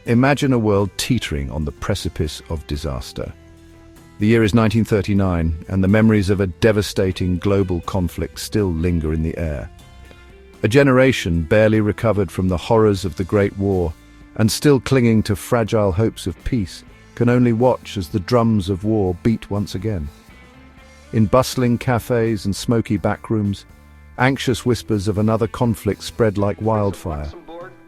Imagine a world teetering on the precipice of disaster. The year is 1939, and the memories of a devastating global conflict still linger in the air. A generation barely recovered from the horrors of the Great War, and still clinging to fragile hopes of peace, can only watch as the drums of war beat once again. In bustling cafes and smoky backrooms, anxious whispers of another conflict spread like wildfire.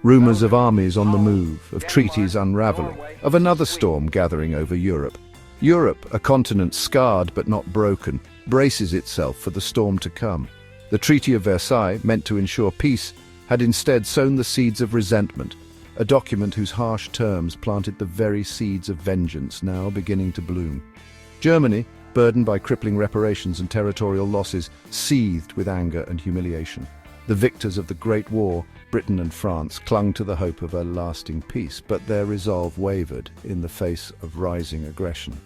Rumors of armies on the move, of treaties unraveling, of another storm gathering over Europe. Europe, a continent scarred but not broken, braces itself for the storm to come. The Treaty of Versailles, meant to ensure peace, had instead sown the seeds of resentment, a document whose harsh terms planted the very seeds of vengeance now beginning to bloom. Germany, burdened by crippling reparations and territorial losses, seethed with anger and humiliation. The victors of the Great War, Britain and France, clung to the hope of a lasting peace, but their resolve wavered in the face of rising aggression.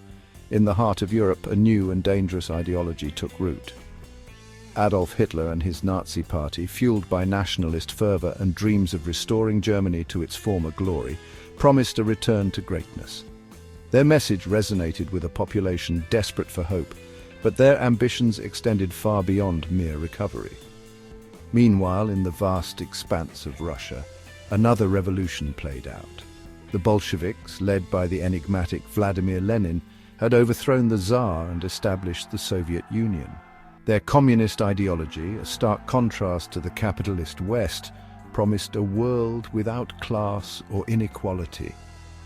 In the heart of Europe, a new and dangerous ideology took root. Adolf Hitler and his Nazi party, fueled by nationalist fervor and dreams of restoring Germany to its former glory, promised a return to greatness. Their message resonated with a population desperate for hope, but their ambitions extended far beyond mere recovery. Meanwhile, in the vast expanse of Russia, another revolution played out. The Bolsheviks, led by the enigmatic Vladimir Lenin, had overthrown the Tsar and established the Soviet Union. Their communist ideology, a stark contrast to the capitalist West, promised a world without class or inequality.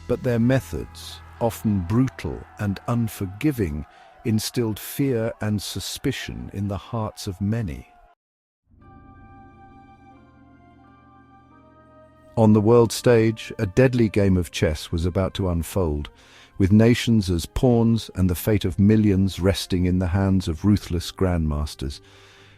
But their methods, often brutal and unforgiving, instilled fear and suspicion in the hearts of many. On the world stage, a deadly game of chess was about to unfold, with nations as pawns and the fate of millions resting in the hands of ruthless grandmasters.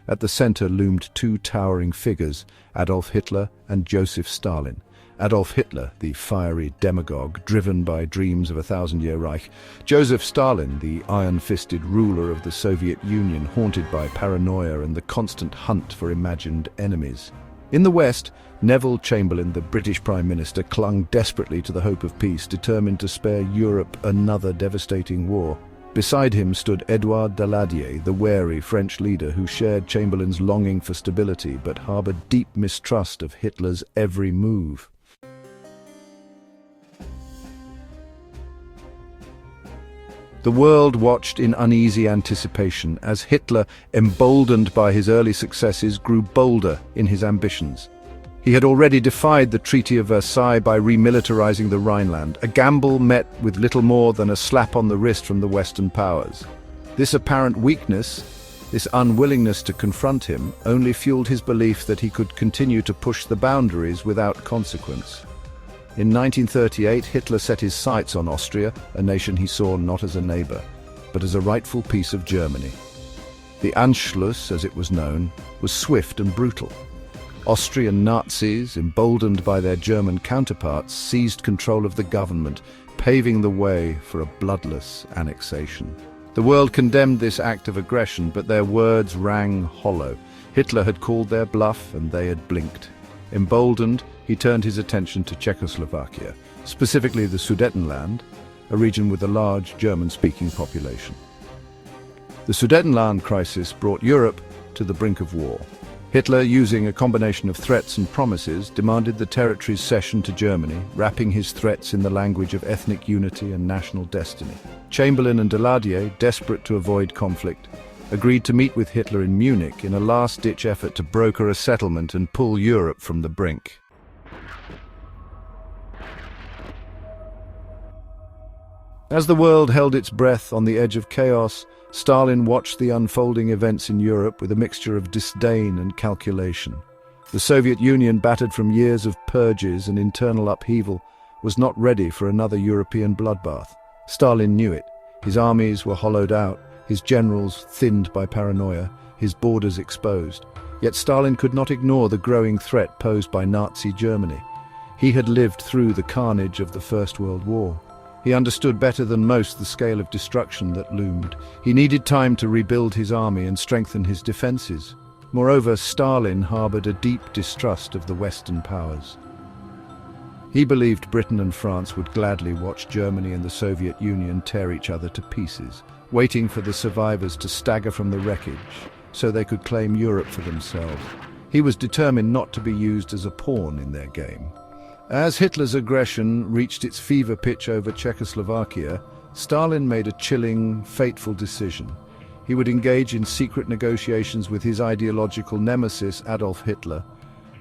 At the center loomed two towering figures, Adolf Hitler and Joseph Stalin. Adolf Hitler, the fiery demagogue driven by dreams of a thousand-year Reich. Joseph Stalin, the iron-fisted ruler of the Soviet Union, haunted by paranoia and the constant hunt for imagined enemies. In the West, Neville Chamberlain, the British Prime Minister, clung desperately to the hope of peace, determined to spare Europe another devastating war. Beside him stood Édouard Daladier, the wary French leader who shared Chamberlain's longing for stability but harbored deep mistrust of Hitler's every move. The world watched in uneasy anticipation as Hitler, emboldened by his early successes, grew bolder in his ambitions. He had already defied the Treaty of Versailles by remilitarizing the Rhineland, a gamble met with little more than a slap on the wrist from the Western powers. This apparent weakness, this unwillingness to confront him, only fueled his belief that he could continue to push the boundaries without consequence. In 1938, Hitler set his sights on Austria, a nation he saw not as a neighbor, but as a rightful piece of Germany. The Anschluss, as it was known, was swift and brutal. Austrian Nazis, emboldened by their German counterparts, seized control of the government, paving the way for a bloodless annexation. The world condemned this act of aggression, but their words rang hollow. Hitler had called their bluff, and they had blinked. Emboldened, he turned his attention to Czechoslovakia, specifically the Sudetenland, a region with a large German-speaking population. The Sudetenland crisis brought Europe to the brink of war. Hitler, using a combination of threats and promises, demanded the territory's cession to Germany, wrapping his threats in the language of ethnic unity and national destiny. Chamberlain and Daladier, desperate to avoid conflict, agreed to meet with Hitler in Munich in a last-ditch effort to broker a settlement and pull Europe from the brink. As the world held its breath on the edge of chaos, Stalin watched the unfolding events in Europe with a mixture of disdain and calculation. The Soviet Union, battered from years of purges and internal upheaval, was not ready for another European bloodbath. Stalin knew it. His armies were hollowed out, his generals thinned by paranoia, his borders exposed. Yet Stalin could not ignore the growing threat posed by Nazi Germany. He had lived through the carnage of the First World War. He understood better than most the scale of destruction that loomed. He needed time to rebuild his army and strengthen his defenses. Moreover, Stalin harbored a deep distrust of the Western powers. He believed Britain and France would gladly watch Germany and the Soviet Union tear each other to pieces, waiting for the survivors to stagger from the wreckage so they could claim Europe for themselves. He was determined not to be used as a pawn in their game. As Hitler's aggression reached its fever pitch over Czechoslovakia, Stalin made a chilling, fateful decision. He would engage in secret negotiations with his ideological nemesis Adolf Hitler,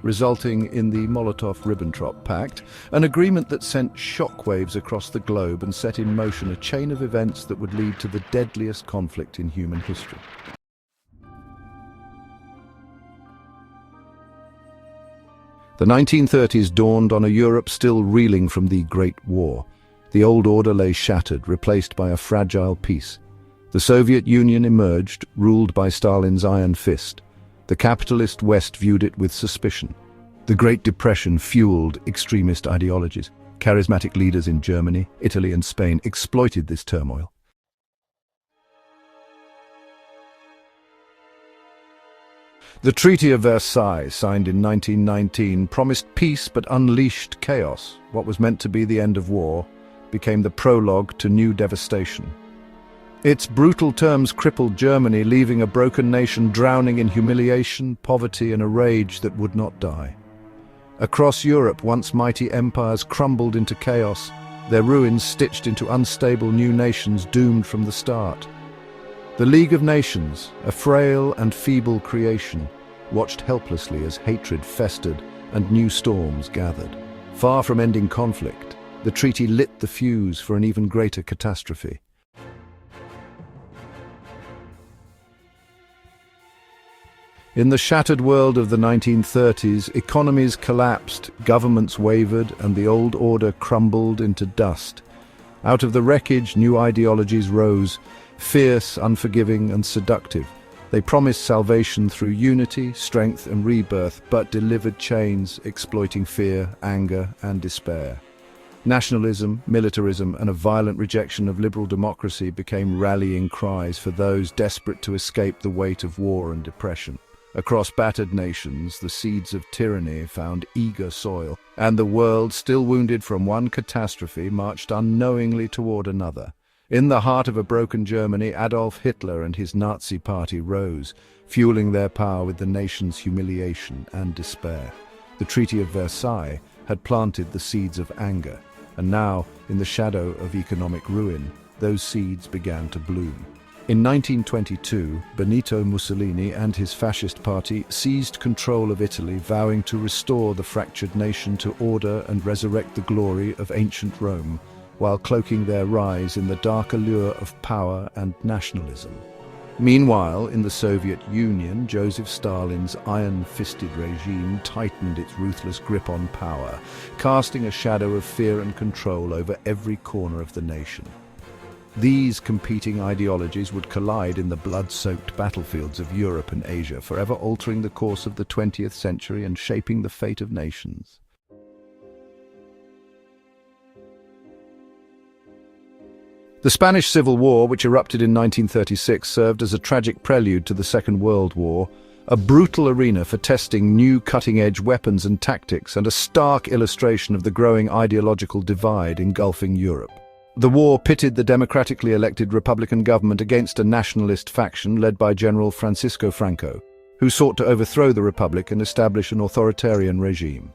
resulting in the Molotov-Ribbentrop Pact, an agreement that sent shockwaves across the globe and set in motion a chain of events that would lead to the deadliest conflict in human history. The 1930s dawned on a Europe still reeling from the Great War. The old order lay shattered, replaced by a fragile peace. The Soviet Union emerged, ruled by Stalin's iron fist. The capitalist West viewed it with suspicion. The Great Depression fueled extremist ideologies. Charismatic leaders in Germany, Italy, and Spain exploited this turmoil. The Treaty of Versailles, signed in 1919, promised peace but unleashed chaos. What was meant to be the end of war became the prologue to new devastation. Its brutal terms crippled Germany, leaving a broken nation drowning in humiliation, poverty, and a rage that would not die. Across Europe, once mighty empires crumbled into chaos, their ruins stitched into unstable new nations doomed from the start. The League of Nations, a frail and feeble creation, watched helplessly as hatred festered and new storms gathered. Far from ending conflict, the treaty lit the fuse for an even greater catastrophe. In the shattered world of the 1930s, economies collapsed, governments wavered, and the old order crumbled into dust. Out of the wreckage, new ideologies rose, fierce, unforgiving, and seductive. They promised salvation through unity, strength, and rebirth, but delivered chains, exploiting fear, anger, and despair. Nationalism, militarism, and a violent rejection of liberal democracy became rallying cries for those desperate to escape the weight of war and depression. Across battered nations, the seeds of tyranny found eager soil, and the world, still wounded from one catastrophe, marched unknowingly toward another. In the heart of a broken Germany, Adolf Hitler and his Nazi party rose, fueling their power with the nation's humiliation and despair. The Treaty of Versailles had planted the seeds of anger, and now, in the shadow of economic ruin, those seeds began to bloom. In 1922, Benito Mussolini and his fascist party seized control of Italy, vowing to restore the fractured nation to order and resurrect the glory of ancient Rome, while cloaking their rise in the dark allure of power and nationalism. Meanwhile, in the Soviet Union, Joseph Stalin's iron-fisted regime tightened its ruthless grip on power, casting a shadow of fear and control over every corner of the nation. These competing ideologies would collide in the blood-soaked battlefields of Europe and Asia, forever altering the course of the 20th century and shaping the fate of nations. The Spanish Civil War, which erupted in 1936, served as a tragic prelude to the Second World War, a brutal arena for testing new cutting-edge weapons and tactics, and a stark illustration of the growing ideological divide engulfing Europe. The war pitted the democratically elected Republican government against a nationalist faction led by General Francisco Franco, who sought to overthrow the Republic and establish an authoritarian regime.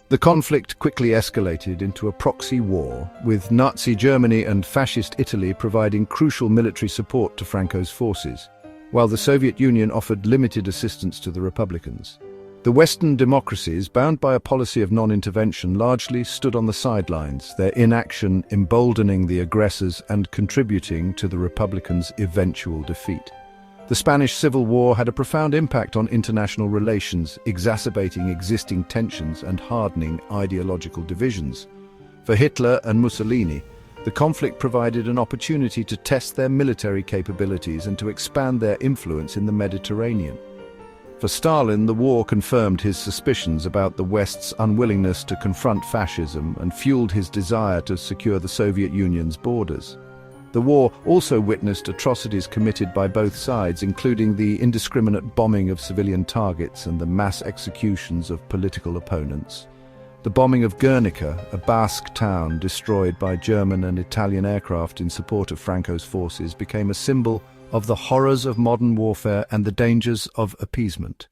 The conflict quickly escalated into a proxy war, with Nazi Germany and Fascist Italy providing crucial military support to Franco's forces, while the Soviet Union offered limited assistance to the Republicans. The Western democracies, bound by a policy of non-intervention, largely stood on the sidelines, their inaction emboldening the aggressors and contributing to the Republicans' eventual defeat. The Spanish Civil War had a profound impact on international relations, exacerbating existing tensions and hardening ideological divisions. For Hitler and Mussolini, the conflict provided an opportunity to test their military capabilities and to expand their influence in the Mediterranean. For Stalin, the war confirmed his suspicions about the West's unwillingness to confront fascism and fueled his desire to secure the Soviet Union's borders. The war also witnessed atrocities committed by both sides, including the indiscriminate bombing of civilian targets and the mass executions of political opponents. The bombing of Guernica, a Basque town destroyed by German and Italian aircraft in support of Franco's forces, became a symbol of the horrors of modern warfare and the dangers of appeasement.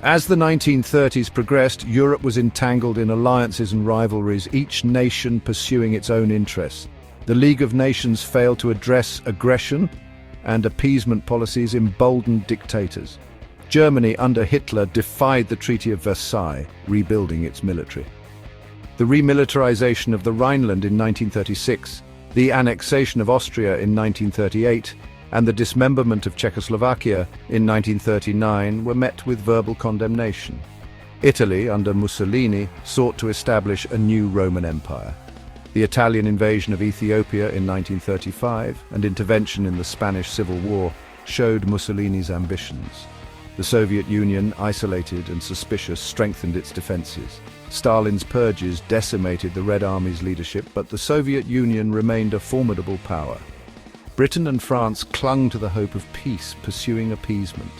As the 1930s progressed, Europe was entangled in alliances and rivalries, each nation pursuing its own interests. The League of Nations failed to address aggression, and appeasement policies emboldened dictators. Germany under Hitler defied the Treaty of Versailles, rebuilding its military. The remilitarization of the Rhineland in 1936, the annexation of Austria in 1938, and the dismemberment of Czechoslovakia in 1939 were met with verbal condemnation. Italy, under Mussolini, sought to establish a new Roman Empire. The Italian invasion of Ethiopia in 1935 and intervention in the Spanish Civil War showed Mussolini's ambitions. The Soviet Union, isolated and suspicious, strengthened its defenses. Stalin's purges decimated the Red Army's leadership, but the Soviet Union remained a formidable power. Britain and France clung to the hope of peace, pursuing appeasement.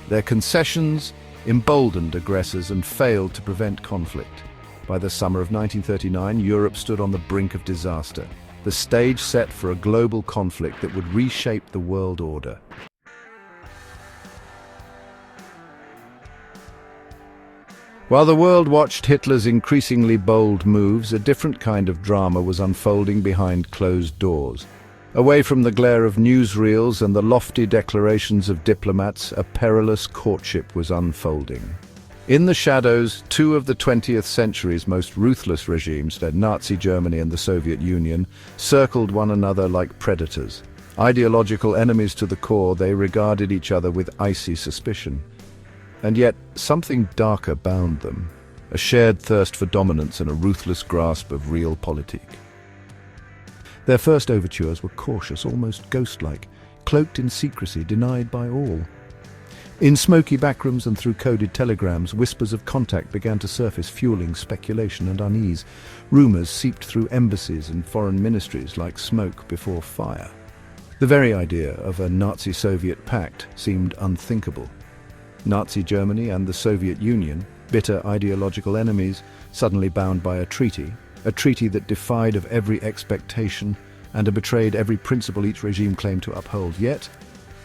Their concessions emboldened aggressors and failed to prevent conflict. By the summer of 1939, Europe stood on the brink of disaster, the stage set for a global conflict that would reshape the world order. While the world watched Hitler's increasingly bold moves, a different kind of drama was unfolding behind closed doors. Away from the glare of newsreels and the lofty declarations of diplomats, a perilous courtship was unfolding. In the shadows, two of the 20th century's most ruthless regimes, Nazi Germany and the Soviet Union, circled one another like predators. Ideological enemies to the core, they regarded each other with icy suspicion. And yet, something darker bound them, a shared thirst for dominance and a ruthless grasp of realpolitik. Their first overtures were cautious, almost ghost-like, cloaked in secrecy, denied by all. In smoky backrooms and through coded telegrams, whispers of contact began to surface, fueling speculation and unease. Rumors seeped through embassies and foreign ministries like smoke before fire. The very idea of a Nazi-Soviet pact seemed unthinkable. Nazi Germany and the Soviet Union, bitter ideological enemies, suddenly bound by a treaty that defied of every expectation and betrayed every principle each regime claimed to uphold. Yet,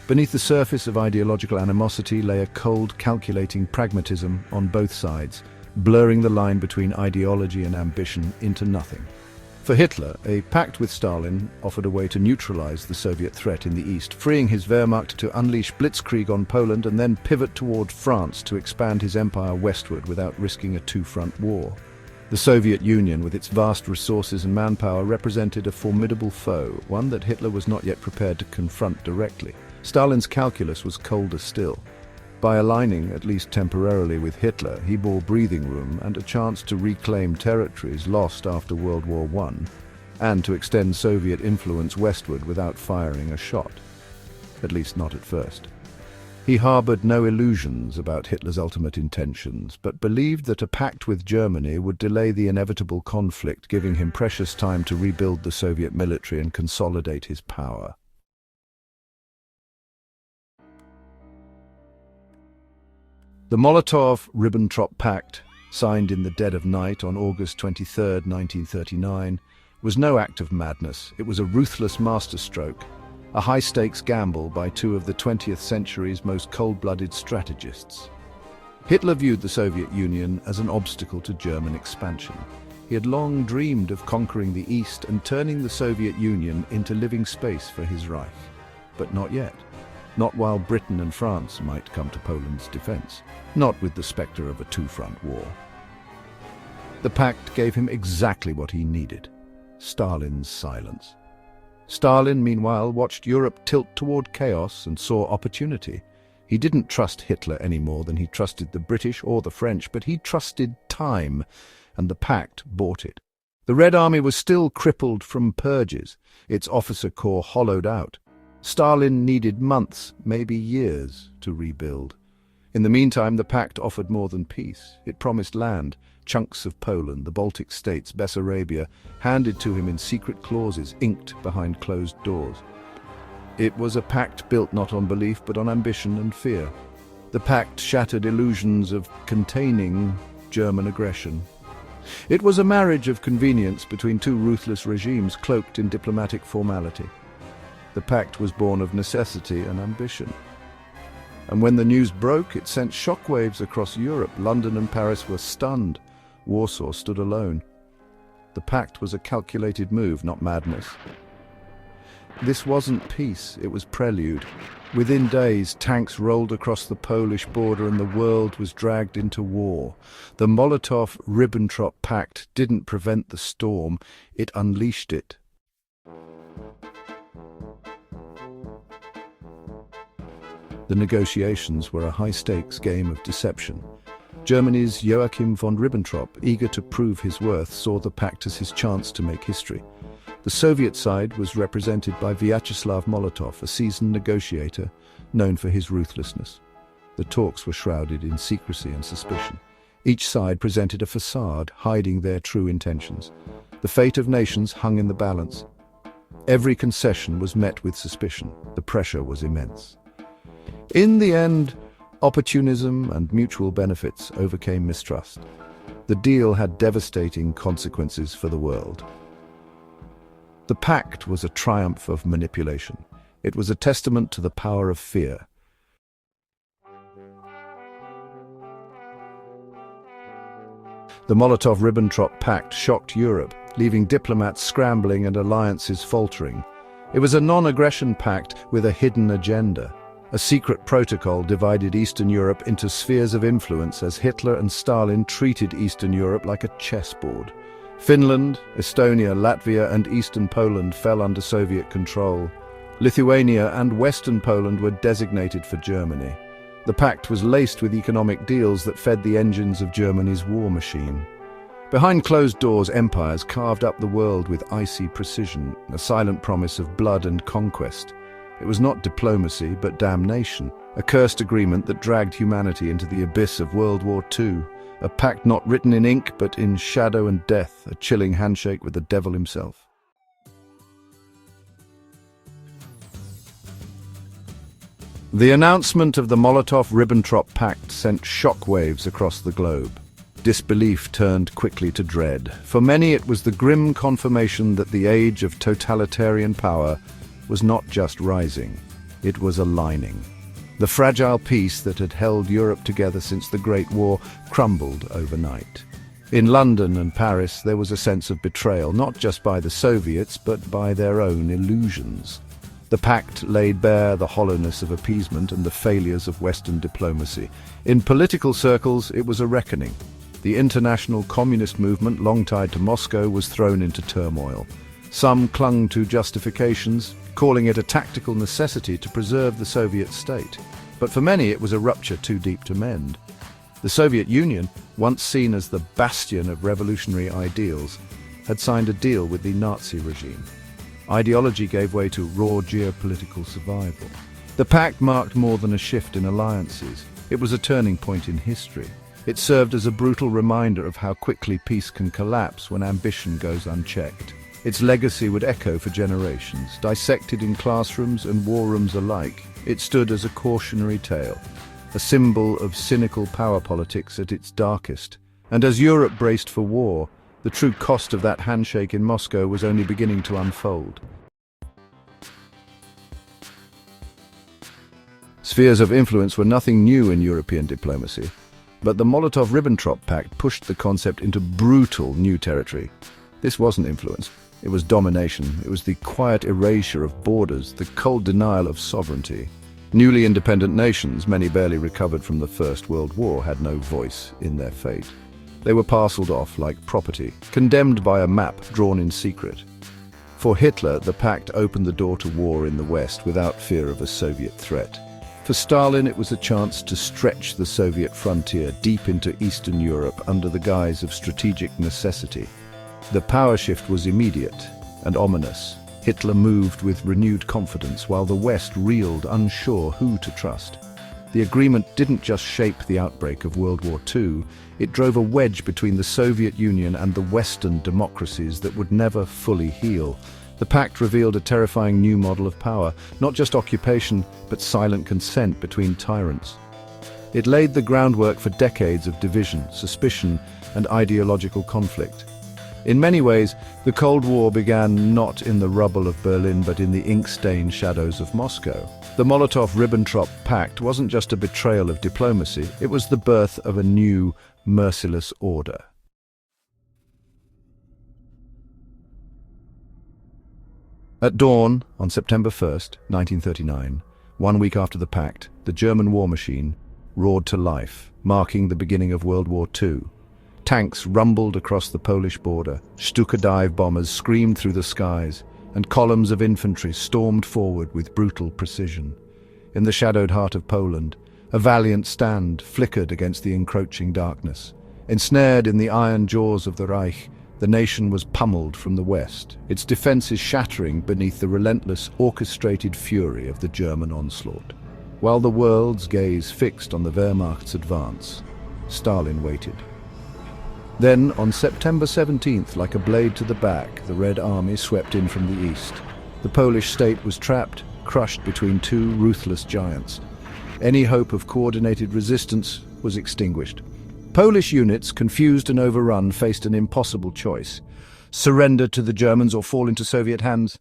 beneath the surface of ideological animosity lay a cold, calculating pragmatism on both sides, blurring the line between ideology and ambition into nothing. For Hitler, a pact with Stalin offered a way to neutralize the Soviet threat in the East, freeing his Wehrmacht to unleash blitzkrieg on Poland and then pivot toward France to expand his empire westward without risking a two-front war. The Soviet Union, with its vast resources and manpower, represented a formidable foe, one that Hitler was not yet prepared to confront directly. Stalin's calculus was colder still. By aligning, at least temporarily, with Hitler, he bore breathing room and a chance to reclaim territories lost after World War I, and to extend Soviet influence westward without firing a shot. At least not at first. He harbored no illusions about Hitler's ultimate intentions, but believed that a pact with Germany would delay the inevitable conflict, giving him precious time to rebuild the Soviet military and consolidate his power. The Molotov-Ribbentrop Pact, signed in the dead of night on August 23, 1939, was no act of madness. It was a ruthless masterstroke, a high-stakes gamble by two of the 20th century's most cold-blooded strategists. Hitler viewed the Soviet Union as an obstacle to German expansion. He had long dreamed of conquering the East and turning the Soviet Union into living space for his Reich. But not yet. Not while Britain and France might come to Poland's defense. Not with the specter of a two-front war. The pact gave him exactly what he needed: Stalin's silence. Stalin, meanwhile, watched Europe tilt toward chaos and saw opportunity. He didn't trust Hitler any more than he trusted the British or the French, but he trusted time, and the pact bought it. The Red Army was still crippled from purges, its officer corps hollowed out. Stalin needed months, maybe years, to rebuild. In the meantime, the pact offered more than peace. It promised land, chunks of Poland, the Baltic states, Bessarabia, handed to him in secret clauses, inked behind closed doors. It was a pact built not on belief but on ambition and fear. The pact shattered illusions of containing German aggression. It was a marriage of convenience between two ruthless regimes cloaked in diplomatic formality. The pact was born of necessity and ambition. And when the news broke, it sent shockwaves across Europe. London and Paris were stunned. Warsaw stood alone. The pact was a calculated move, not madness. This wasn't peace, it was prelude. Within days, tanks rolled across the Polish border and the world was dragged into war. The Molotov-Ribbentrop Pact didn't prevent the storm, it unleashed it. The negotiations were a high-stakes game of deception. Germany's Joachim von Ribbentrop, eager to prove his worth, saw the pact as his chance to make history. The Soviet side was represented by Vyacheslav Molotov, a seasoned negotiator known for his ruthlessness. The talks were shrouded in secrecy and suspicion. Each side presented a facade, hiding their true intentions. The fate of nations hung in the balance. Every concession was met with suspicion. The pressure was immense. In the end, opportunism and mutual benefits overcame mistrust. The deal had devastating consequences for the world. The pact was a triumph of manipulation. It was a testament to the power of fear. The Molotov-Ribbentrop Pact shocked Europe, leaving diplomats scrambling and alliances faltering. It was a non-aggression pact with a hidden agenda. A secret protocol divided Eastern Europe into spheres of influence as Hitler and Stalin treated Eastern Europe like a chessboard. Finland, Estonia, Latvia and Eastern Poland fell under Soviet control. Lithuania and Western Poland were designated for Germany. The pact was laced with economic deals that fed the engines of Germany's war machine. Behind closed doors, empires carved up the world with icy precision, a silent promise of blood and conquest. It was not diplomacy, but damnation, a cursed agreement that dragged humanity into the abyss of World War II. A pact not written in ink, but in shadow and death, a chilling handshake with the devil himself. The announcement of the Molotov-Ribbentrop Pact sent shockwaves across the globe. Disbelief turned quickly to dread. For many, it was the grim confirmation that the age of totalitarian power was not just rising, it was aligning. The fragile peace that had held Europe together since the Great War crumbled overnight. In London and Paris, there was a sense of betrayal, not just by the Soviets, but by their own illusions. The pact laid bare the hollowness of appeasement and the failures of Western diplomacy. In political circles, it was a reckoning. The international communist movement, long tied to Moscow, was thrown into turmoil. Some clung to justifications, calling it a tactical necessity to preserve the Soviet state. But for many, it was a rupture too deep to mend. The Soviet Union, once seen as the bastion of revolutionary ideals, had signed a deal with the Nazi regime. Ideology gave way to raw geopolitical survival. The pact marked more than a shift in alliances. It was a turning point in history. It served as a brutal reminder of how quickly peace can collapse when ambition goes unchecked. Its legacy would echo for generations. Dissected in classrooms and war rooms alike, it stood as a cautionary tale, a symbol of cynical power politics at its darkest. And as Europe braced for war, the true cost of that handshake in Moscow was only beginning to unfold. Spheres of influence were nothing new in European diplomacy, but the Molotov-Ribbentrop Pact pushed the concept into brutal new territory. This wasn't influence. It was domination. It was the quiet erasure of borders, the cold denial of sovereignty. Newly independent nations, many barely recovered from the First World War, had no voice in their fate. They were parceled off like property, condemned by a map drawn in secret. For Hitler, the pact opened the door to war in the West without fear of a Soviet threat. For Stalin, it was a chance to stretch the Soviet frontier deep into Eastern Europe under the guise of strategic necessity. The power shift was immediate and ominous. Hitler moved with renewed confidence while the West reeled, unsure who to trust. The agreement didn't just shape the outbreak of World War II, it drove a wedge between the Soviet Union and the Western democracies that would never fully heal. The pact revealed a terrifying new model of power, not just occupation, but silent consent between tyrants. It laid the groundwork for decades of division, suspicion, and ideological conflict. In many ways, the Cold War began not in the rubble of Berlin but in the ink-stained shadows of Moscow. The Molotov-Ribbentrop Pact wasn't just a betrayal of diplomacy, it was the birth of a new, merciless order. At dawn, on September 1st, 1939, 1 week after the pact, the German war machine roared to life, marking the beginning of World War II. Tanks rumbled across the Polish border, Stuka dive bombers screamed through the skies, and columns of infantry stormed forward with brutal precision. In the shadowed heart of Poland, a valiant stand flickered against the encroaching darkness. Ensnared in the iron jaws of the Reich, the nation was pummeled from the west, its defenses shattering beneath the relentless, orchestrated fury of the German onslaught. While the world's gaze fixed on the Wehrmacht's advance, Stalin waited. Then, on September 17th, like a blade to the back, the Red Army swept in from the east. The Polish state was trapped, crushed between two ruthless giants. Any hope of coordinated resistance was extinguished. Polish units, confused and overrun, faced an impossible choice: surrender to the Germans or fall into Soviet hands.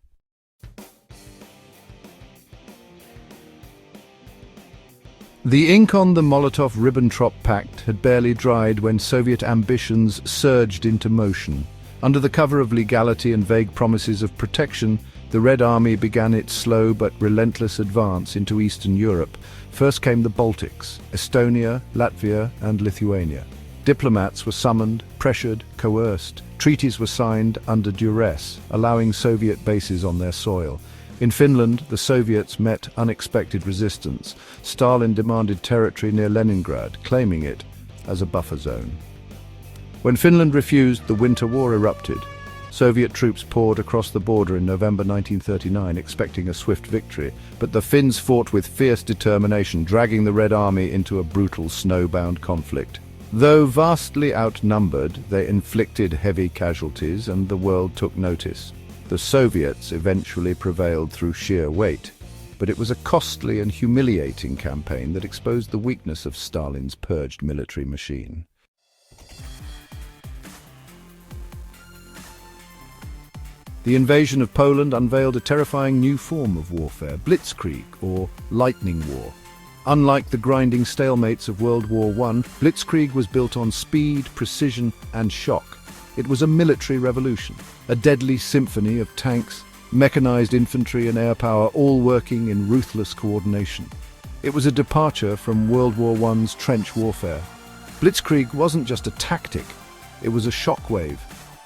The ink on the Molotov-Ribbentrop Pact had barely dried when Soviet ambitions surged into motion. Under the cover of legality and vague promises of protection, the Red Army began its slow but relentless advance into Eastern Europe. First came the Baltics, Estonia, Latvia, and Lithuania. Diplomats were summoned, pressured, coerced. Treaties were signed under duress, allowing Soviet bases on their soil. In Finland, the Soviets met unexpected resistance. Stalin demanded territory near Leningrad, claiming it as a buffer zone. When Finland refused, the Winter War erupted. Soviet troops poured across the border in November 1939, expecting a swift victory, but the Finns fought with fierce determination, dragging the Red Army into a brutal snowbound conflict. Though vastly outnumbered, they inflicted heavy casualties, and the world took notice. The Soviets eventually prevailed through sheer weight, but it was a costly and humiliating campaign that exposed the weakness of Stalin's purged military machine. The invasion of Poland unveiled a terrifying new form of warfare, blitzkrieg, or lightning war. Unlike the grinding stalemates of World War I, blitzkrieg was built on speed, precision, and shock. It was a military revolution, a deadly symphony of tanks, mechanized infantry and air power, all working in ruthless coordination. It was a departure from World War I's trench warfare. Blitzkrieg wasn't just a tactic, it was a shockwave.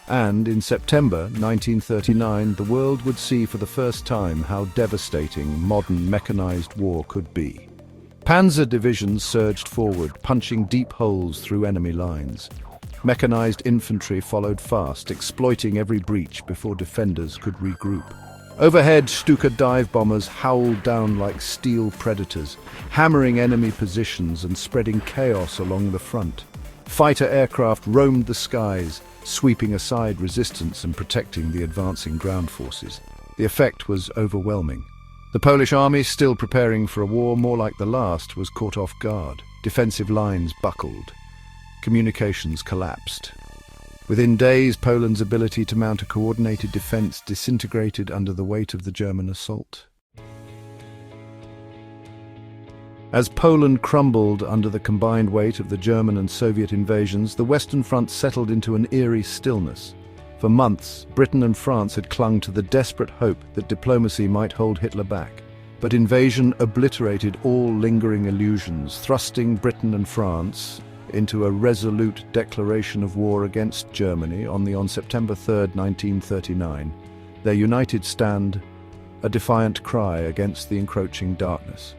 And in September 1939, the world would see for the first time how devastating modern mechanized war could be. Panzer divisions surged forward, punching deep holes through enemy lines. Mechanized infantry followed fast, exploiting every breach before defenders could regroup. Overhead, Stuka dive bombers howled down like steel predators, hammering enemy positions and spreading chaos along the front. Fighter aircraft roamed the skies, sweeping aside resistance and protecting the advancing ground forces. The effect was overwhelming. The Polish army, still preparing for a war more like the last, was caught off guard. Defensive lines buckled. Communications collapsed. Within days, Poland's ability to mount a coordinated defense disintegrated under the weight of the German assault. As Poland crumbled under the combined weight of the German and Soviet invasions, the Western Front settled into an eerie stillness. For months, Britain and France had clung to the desperate hope that diplomacy might hold Hitler back. But invasion obliterated all lingering illusions, thrusting Britain and France into a resolute declaration of war against Germany on September 3, 1939. Their united stand, a defiant cry against the encroaching darkness.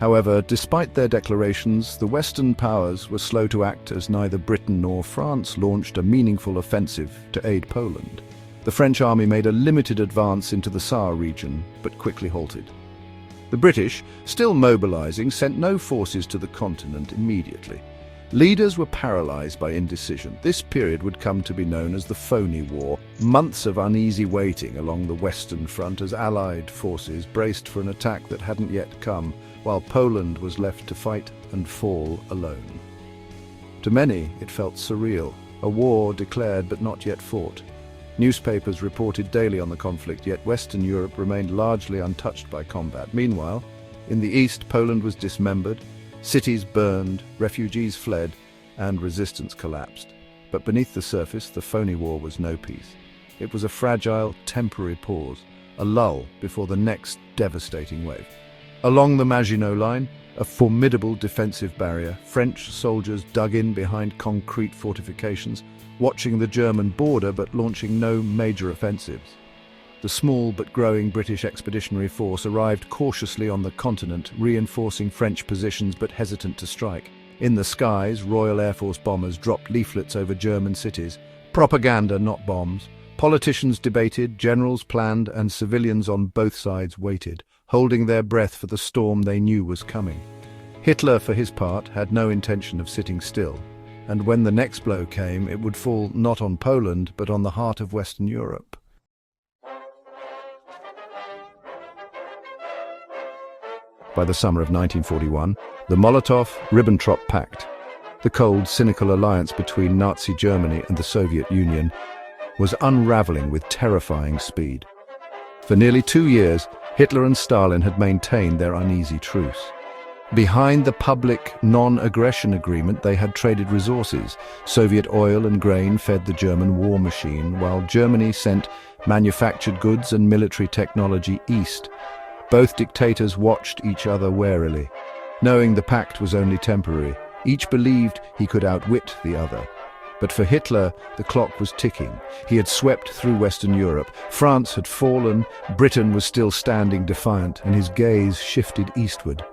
However, despite their declarations, the Western powers were slow to act as neither Britain nor France launched a meaningful offensive to aid Poland. The French army made a limited advance into the Saar region, but quickly halted. The British, still mobilizing, sent no forces to the continent immediately. Leaders were paralyzed by indecision. This period would come to be known as the Phony War, months of uneasy waiting along the Western Front as Allied forces braced for an attack that hadn't yet come. while Poland was left to fight and fall alone. To many, it felt surreal, a war declared but not yet fought. Newspapers reported daily on the conflict, yet Western Europe remained largely untouched by combat. Meanwhile, in the east, Poland was dismembered, cities burned, refugees fled, and resistance collapsed. But beneath the surface, the phony war was no peace. It was a fragile, temporary pause, a lull before the next devastating wave. Along the Maginot Line, a formidable defensive barrier, French soldiers dug in behind concrete fortifications, watching the German border but launching no major offensives. The small but growing British expeditionary force arrived cautiously on the continent, reinforcing French positions but hesitant to strike. In the skies, Royal Air Force bombers dropped leaflets over German cities. Propaganda, not bombs. Politicians debated, generals planned, and civilians on both sides waited, holding their breath for the storm they knew was coming. Hitler, for his part, had no intention of sitting still, and when the next blow came, it would fall not on Poland, but on the heart of Western Europe. By the summer of 1941, the Molotov-Ribbentrop Pact, the cold, cynical alliance between Nazi Germany and the Soviet Union, was unraveling with terrifying speed. For nearly 2 years, Hitler and Stalin had maintained their uneasy truce. Behind the public non-aggression agreement, they had traded resources. Soviet oil and grain fed the German war machine, while Germany sent manufactured goods and military technology east. Both dictators watched each other warily. Knowing the pact was only temporary, each believed he could outwit the other. But for Hitler, the clock was ticking. He had swept through Western Europe. France had fallen, Britain was still standing defiant, and his gaze shifted eastward.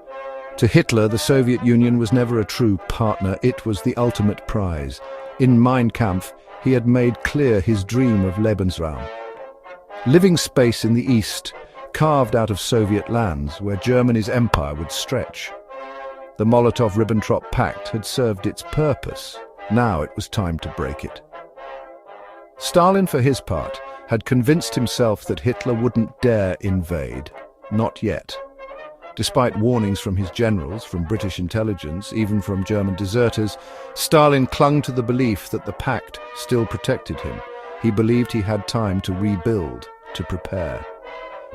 To Hitler, the Soviet Union was never a true partner, it was the ultimate prize. In Mein Kampf, he had made clear his dream of Lebensraum. Living space in the east, carved out of Soviet lands where Germany's empire would stretch. The Molotov-Ribbentrop Pact had served its purpose. Now it was time to break it. Stalin, for his part, had convinced himself that Hitler wouldn't dare invade. Not yet. Despite warnings from his generals, from British intelligence, even from German deserters, Stalin clung to the belief that the pact still protected him. He believed he had time to rebuild, to prepare.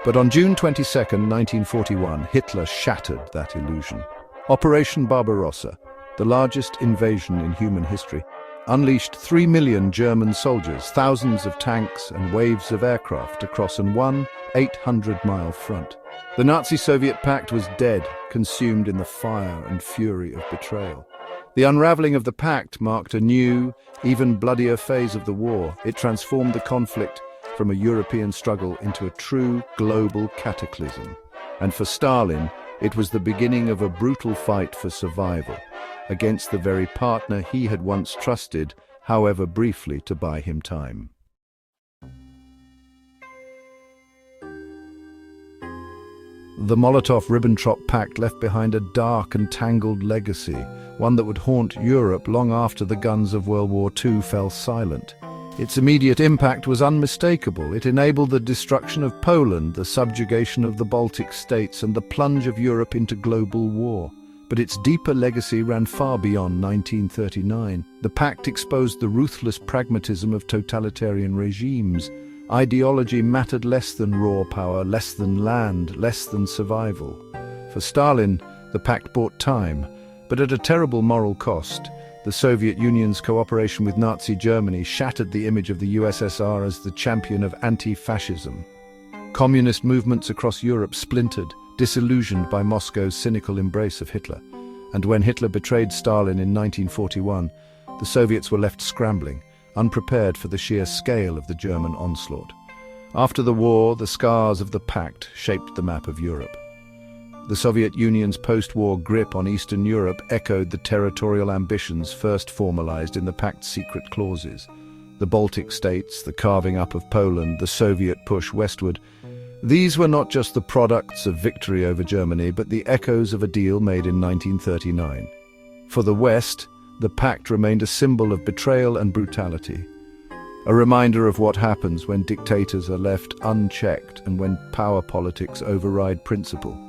But on June 22, 1941, Hitler shattered that illusion. Operation Barbarossa, the largest invasion in human history, unleashed 3 million German soldiers, thousands of tanks and waves of aircraft across an 800-mile front. The Nazi-Soviet pact was dead, consumed in the fire and fury of betrayal. The unraveling of the pact marked a new, even bloodier phase of the war. It transformed the conflict from a European struggle into a true global cataclysm. And for Stalin, it was the beginning of a brutal fight for survival, against the very partner he had once trusted, however briefly, to buy him time. The Molotov-Ribbentrop Pact left behind a dark and tangled legacy, one that would haunt Europe long after the guns of World War II fell silent. Its immediate impact was unmistakable. It enabled the destruction of Poland, the subjugation of the Baltic states, and the plunge of Europe into global war. But its deeper legacy ran far beyond 1939. The pact exposed the ruthless pragmatism of totalitarian regimes. Ideology mattered less than raw power, less than land, less than survival. For Stalin, the pact bought time, but at a terrible moral cost. The Soviet Union's cooperation with Nazi Germany shattered the image of the USSR as the champion of anti-fascism. Communist movements across Europe splintered, disillusioned by Moscow's cynical embrace of Hitler. And when Hitler betrayed Stalin in 1941, the Soviets were left scrambling, unprepared for the sheer scale of the German onslaught. After the war, the scars of the pact shaped the map of Europe. The Soviet Union's post-war grip on Eastern Europe echoed the territorial ambitions first formalized in the pact's secret clauses. The Baltic states, the carving up of Poland, the Soviet push westward. These were not just the products of victory over Germany, but the echoes of a deal made in 1939. For the West, the pact remained a symbol of betrayal and brutality, a reminder of what happens when dictators are left unchecked and when power politics override principle.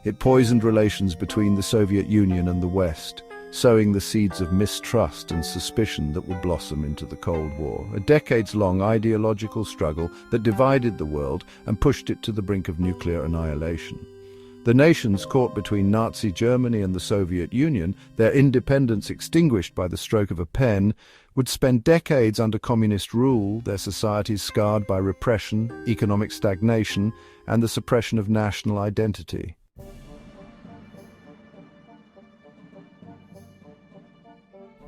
It poisoned relations between the Soviet Union and the West, sowing the seeds of mistrust and suspicion that would blossom into the Cold War, a decades-long ideological struggle that divided the world and pushed it to the brink of nuclear annihilation. The nations caught between Nazi Germany and the Soviet Union, their independence extinguished by the stroke of a pen, would spend decades under communist rule, their societies scarred by repression, economic stagnation, and the suppression of national identity.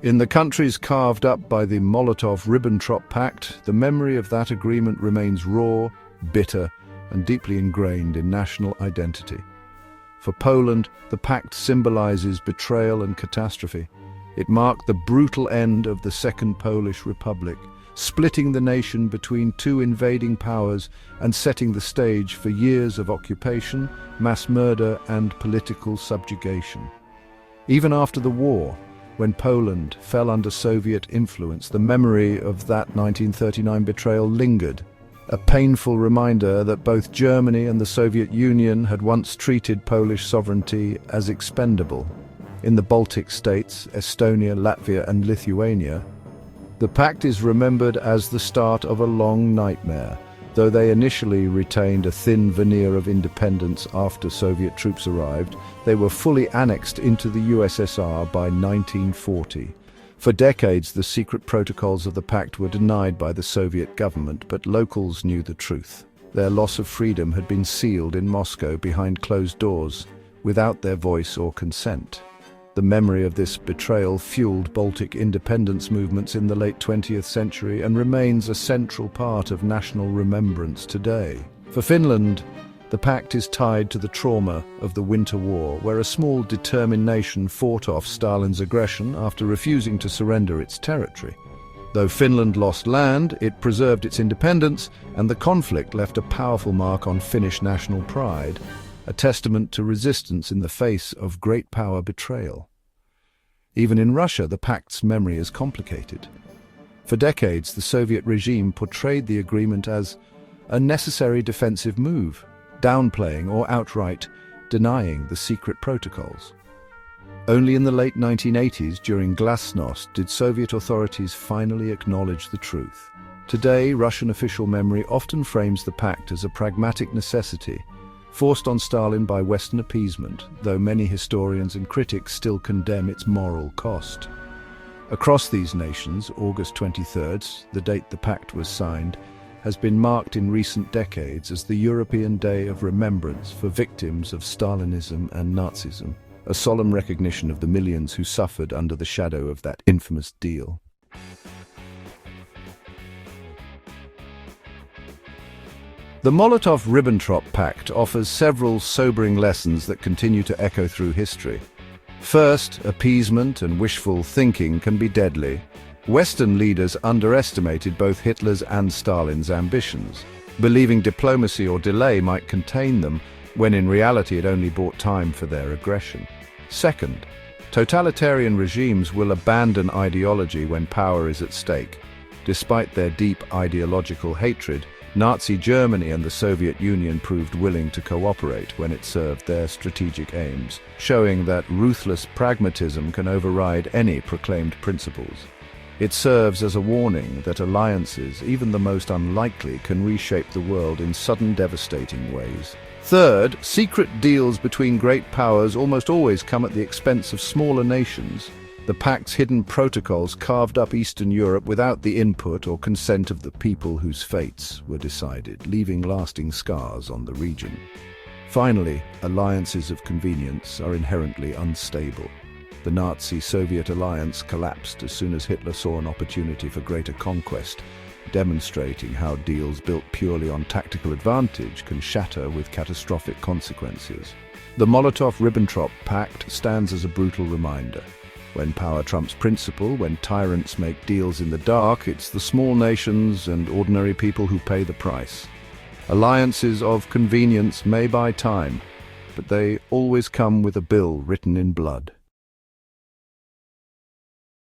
In the countries carved up by the Molotov-Ribbentrop Pact, the memory of that agreement remains raw, bitter, and deeply ingrained in national identity. For Poland, the pact symbolizes betrayal and catastrophe. It marked the brutal end of the Second Polish Republic, splitting the nation between two invading powers and setting the stage for years of occupation, mass murder, and political subjugation. Even after the war, when Poland fell under Soviet influence, the memory of that 1939 betrayal lingered, a painful reminder that both Germany and the Soviet Union had once treated Polish sovereignty as expendable. In the Baltic states, Estonia, Latvia, and Lithuania, the pact is remembered as the start of a long nightmare. Though they initially retained a thin veneer of independence after Soviet troops arrived, they were fully annexed into the USSR by 1940. For decades, the secret protocols of the pact were denied by the Soviet government, but locals knew the truth. Their loss of freedom had been sealed in Moscow behind closed doors, without their voice or consent. The memory of this betrayal fueled Baltic independence movements in the late 20th century and remains a central part of national remembrance today. For Finland, the pact is tied to the trauma of the Winter War, where a small determined nation fought off Stalin's aggression after refusing to surrender its territory. Though Finland lost land, it preserved its independence, and the conflict left a powerful mark on Finnish national pride, a testament to resistance in the face of great power betrayal. Even in Russia, the pact's memory is complicated. For decades, the Soviet regime portrayed the agreement as a necessary defensive move, downplaying or outright denying the secret protocols. Only in the late 1980s, during Glasnost, did Soviet authorities finally acknowledge the truth. Today, Russian official memory often frames the pact as a pragmatic necessity, forced on Stalin by Western appeasement, though many historians and critics still condemn its moral cost. Across these nations, August 23rd, the date the pact was signed, has been marked in recent decades as the European Day of Remembrance for victims of Stalinism and Nazism, a solemn recognition of the millions who suffered under the shadow of that infamous deal. The Molotov-Ribbentrop Pact offers several sobering lessons that continue to echo through history. First, appeasement and wishful thinking can be deadly. Western leaders underestimated both Hitler's and Stalin's ambitions, believing diplomacy or delay might contain them, when in reality it only bought time for their aggression. Second, totalitarian regimes will abandon ideology when power is at stake. Despite their deep ideological hatred, Nazi Germany and the Soviet Union proved willing to cooperate when it served their strategic aims, showing that ruthless pragmatism can override any proclaimed principles. It serves as a warning that alliances, even the most unlikely, can reshape the world in sudden, devastating ways. Third, secret deals between great powers almost always come at the expense of smaller nations. The pact's hidden protocols carved up Eastern Europe without the input or consent of the people whose fates were decided, leaving lasting scars on the region. Finally, alliances of convenience are inherently unstable. The Nazi-Soviet alliance collapsed as soon as Hitler saw an opportunity for greater conquest, demonstrating how deals built purely on tactical advantage can shatter with catastrophic consequences. The Molotov-Ribbentrop Pact stands as a brutal reminder. When power trumps principle, when tyrants make deals in the dark, it's the small nations and ordinary people who pay the price. Alliances of convenience may buy time, but they always come with a bill written in blood.